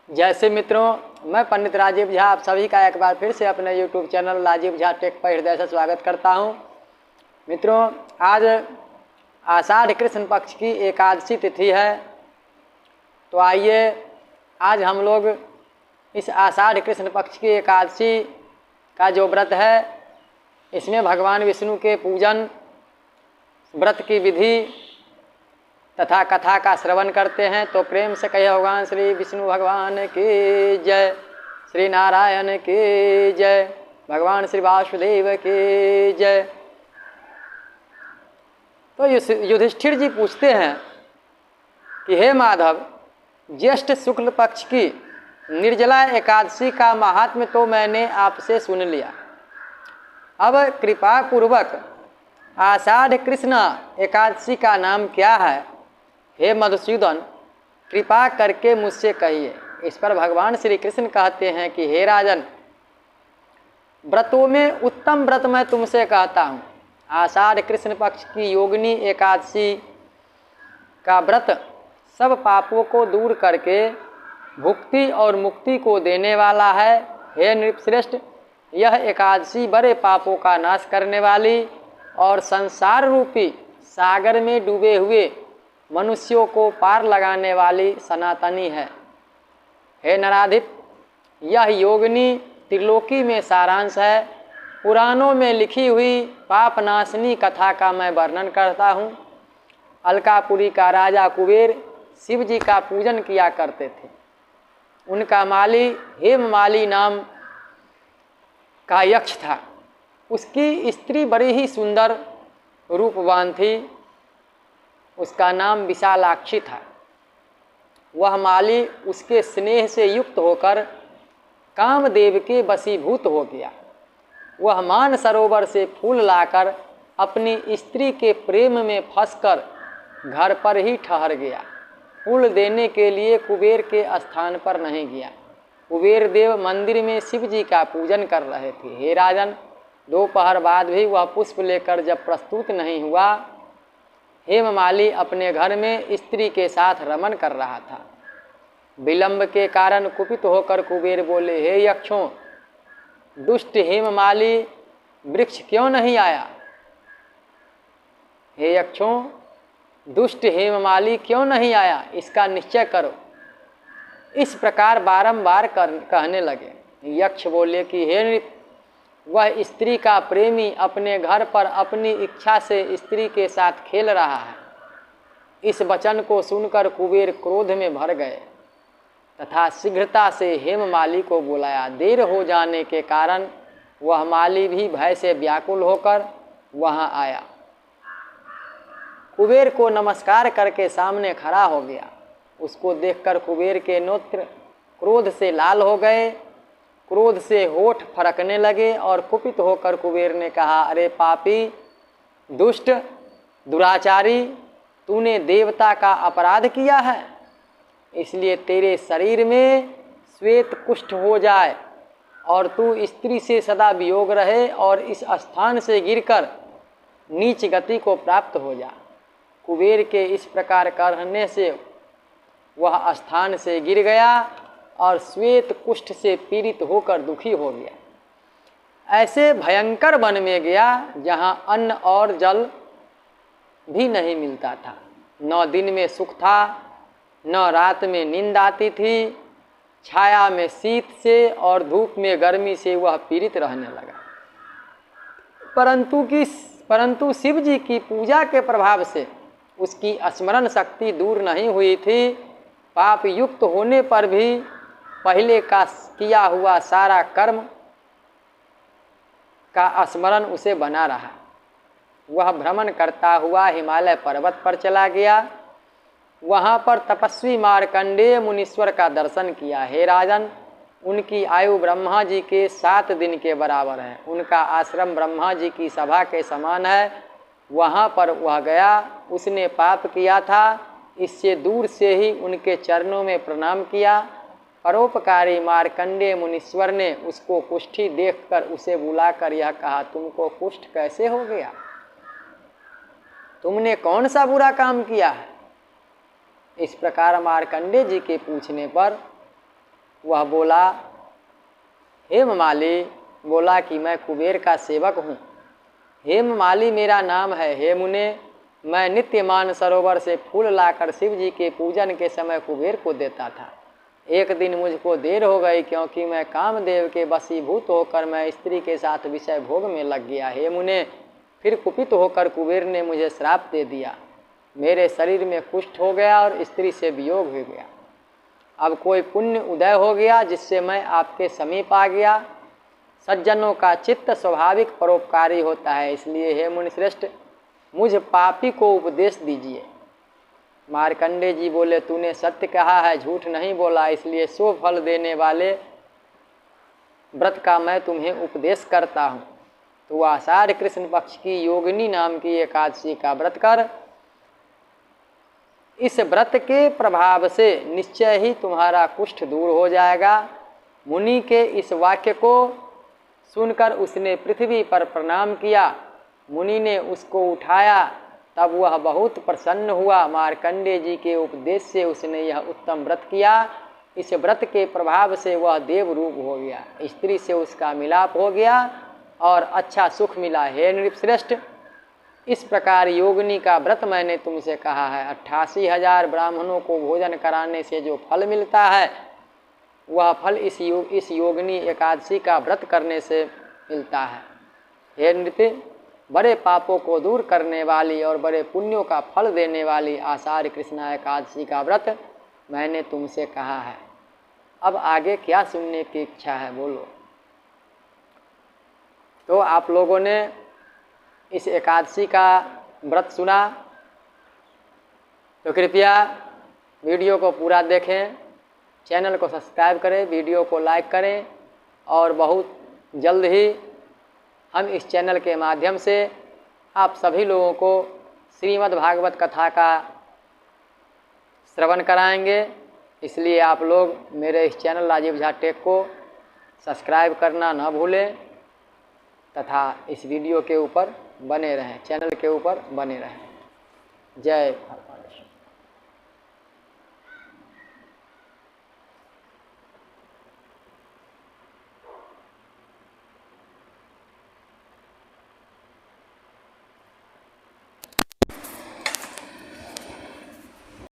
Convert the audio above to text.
जैसे मित्रों, मैं पंडित राजीव झा आप सभी का एक बार फिर से अपने YouTube channel Rajiv Jha tech पर हृदय से स्वागत करता हूं। मित्रों, आज आषाढ़ कृष्ण पक्ष की एकादशी तिथि है। तो आइए आज हम लोग इस आषाढ़ कृष्ण पक्ष की एकादशी का जो व्रत है, इसमें भगवान विष्णु के पूजन, व्रत की विधि तथा कथा का श्रवण करते हैं। तो प्रेम से कहिए भगवान श्री विष्णु भगवान की जय, श्री नारायण की जय, भगवान श्री वासुदेव की जय। तो युधिष्ठिर जी पूछते हैं कि हे माधव, ज्येष्ठ शुक्ल पक्ष की निर्जला एकादशी का महात्म्य तो मैंने आपसे सुन लिया। अब कृपा पूर्वक आषाढ़ कृष्ण एकादशी का नाम क्या है? हे मधुसूदन, कृपा करके मुझसे कहिए। इस पर भगवान श्री कृष्ण कहते हैं कि हे राजन, व्रतों में उत्तम व्रत मैं तुमसे कहता हूँ। आषाढ़ कृष्ण पक्ष की योगिनी एकादशी का व्रत सब पापों को दूर करके भुक्ति और मुक्ति को देने वाला है। हे नृपश्रेष्ठ, यह एकादशी बड़े पापों का नाश करने वाली और संसार रूपी सागर में डूबे हुए मनुष्यों को पार लगाने वाली सनातनी है। हे नराधिप, यह योगिनी त्रिलोकी में सारांश है। पुराणों में लिखी हुई पापनाशनी कथा का मैं वर्णन करता हूँ। अलकापुरी का राजा कुबेर शिव जी का पूजन किया करते थे। उनका माली हेममाली नाम का यक्ष था। उसकी स्त्री बड़ी ही सुंदर रूपवान थी। उसका नाम विशालाक्षी था। वह माली उसके स्नेह से युक्त होकर कामदेव के वशीभूत हो गया। वह मान सरोवर से फूल लाकर अपनी स्त्री के प्रेम में फंसकर घर पर ही ठहर गया। फूल देने के लिए कुबेर के स्थान पर नहीं गया। कुबेर देव मंदिर में शिव जी का पूजन कर रहे थे। हे राजन, दोपहर बाद भी वह पुष्प लेकर जब प्रस्तुत नहीं हुआ, हेममाली अपने घर में स्त्री के साथ रमन कर रहा था। विलंब के कारण कुपित होकर कुबेर बोले, हे यक्षों, दुष्ट हेममाली वृक्ष क्यों नहीं आया? हे यक्षों, दुष्ट हेममाली क्यों नहीं आया, इसका निश्चय करो। इस प्रकार बारंबार कहने लगे। यक्ष बोले कि हे नृप, वह स्त्री का प्रेमी अपने घर पर अपनी इच्छा से स्त्री के साथ खेल रहा है। इस वचन को सुनकर कुबेर क्रोध में भर गए तथा शीघ्रता से हेममाली को बुलाया। देर हो जाने के कारण वह माली भी भय से व्याकुल होकर वहां आया। कुबेर को नमस्कार करके सामने खड़ा हो गया। उसको देखकर कुबेर के नेत्र क्रोध से लाल हो गए। क्रोध से होठ फरकने लगे और कुपित होकर कुबेर ने कहा, अरे पापी, दुष्ट, दुराचारी, तूने देवता का अपराध किया है, इसलिए तेरे शरीर में श्वेत कुष्ठ हो जाए और तू स्त्री से सदा वियोग रहे और इस स्थान से गिरकर नीच गति को प्राप्त हो जा। कुबेर के इस प्रकार कहने से वह स्थान से गिर गया और श्वेत कुष्ठ से पीड़ित होकर दुखी हो गया। ऐसे भयंकर वन में गया जहाँ अन्न और जल भी नहीं मिलता था। न दिन में सुख था, न रात में नींद आती थी। छाया में शीत से और धूप में गर्मी से वह पीड़ित रहने लगा। परंतु शिव जी की पूजा के प्रभाव से उसकी स्मरण शक्ति दूर नहीं हुई थी। पाप युक्त होने पर भी पहले का किया हुआ सारा कर्म का स्मरण उसे बना रहा। वह भ्रमण करता हुआ हिमालय पर्वत पर चला गया। वहाँ पर तपस्वी मार्कंडेय मुनीश्वर का दर्शन किया। हे राजन, उनकी आयु ब्रह्मा जी के 7 दिन के बराबर है। उनका आश्रम ब्रह्मा जी की सभा के समान है। वहाँ पर वह गया। उसने पाप किया था, इससे दूर से ही उनके चरणों में प्रणाम किया। परोपकारी मार्कंडेय मुनीश्वर ने उसको कुष्ठी देखकर उसे बुलाकर यह कहा, तुमको कुष्ठ कैसे हो गया? तुमने कौन सा बुरा काम किया है? इस प्रकार मार्कंडेय जी के पूछने पर वह बोला, हेममाली बोला कि मैं कुबेर का सेवक हूँ। हेममाली मेरा नाम है। हे मुने, मैं नित्य मानसरोवर से फूल लाकर शिव जी के पूजन के समय कुबेर को देता था। एक दिन मुझको देर हो गई, क्योंकि मैं कामदेव के वशीभूत होकर मैं स्त्री के साथ विषय भोग में लग गया। हे मुने, फिर कुपित होकर कुबेर ने मुझे श्राप दे दिया। मेरे शरीर में कुष्ठ हो गया और स्त्री से वियोग हो गया। अब कोई पुण्य उदय हो गया जिससे मैं आपके समीप आ गया। सज्जनों का चित्त स्वाभाविक परोपकारी होता है, इसलिए हे मुनिश्रेष्ठ, मुझ पापी को उपदेश दीजिए। मार्कंडे जी बोले, तूने सत्य कहा है, झूठ नहीं बोला, इसलिए सो फल देने वाले व्रत का मैं तुम्हें उपदेश करता हूँ। तो आषाढ़ कृष्ण पक्ष की योगिनी नाम की एकादशी का व्रत कर। इस व्रत के प्रभाव से निश्चय ही तुम्हारा कुष्ठ दूर हो जाएगा। मुनि के इस वाक्य को सुनकर उसने पृथ्वी पर प्रणाम किया। मुनि ने उसको उठाया, तब वह बहुत प्रसन्न हुआ। मार्कंडे जी के उपदेश से उसने यह उत्तम व्रत किया। इस व्रत के प्रभाव से वह देव रूप हो गया, स्त्री से उसका मिलाप हो गया और अच्छा सुख मिला। हे नृपश्रेष्ठ, इस प्रकार योगिनी का व्रत मैंने तुमसे कहा है। 88,000 ब्राह्मणों को भोजन कराने से जो फल मिलता है, वह फल इस योगिनी एकादशी का व्रत करने से मिलता है। हे नृत्य, बड़े पापों को दूर करने वाली और बड़े पुण्यों का फल देने वाली आषाढ़ कृष्णा एकादशी का व्रत मैंने तुमसे कहा है। अब आगे क्या सुनने की इच्छा है, बोलो। तो आप लोगों ने इस एकादशी का व्रत सुना, तो कृपया वीडियो को पूरा देखें, चैनल को सब्सक्राइब करें, वीडियो को लाइक करें और बहुत जल्द ही हम इस चैनल के माध्यम से आप सभी लोगों को श्रीमद् भागवत कथा का श्रवण कराएंगे। इसलिए आप लोग मेरे इस चैनल राजीव झा टेक को सब्सक्राइब करना न भूलें तथा इस वीडियो के ऊपर बने रहें, चैनल के ऊपर बने रहें। जय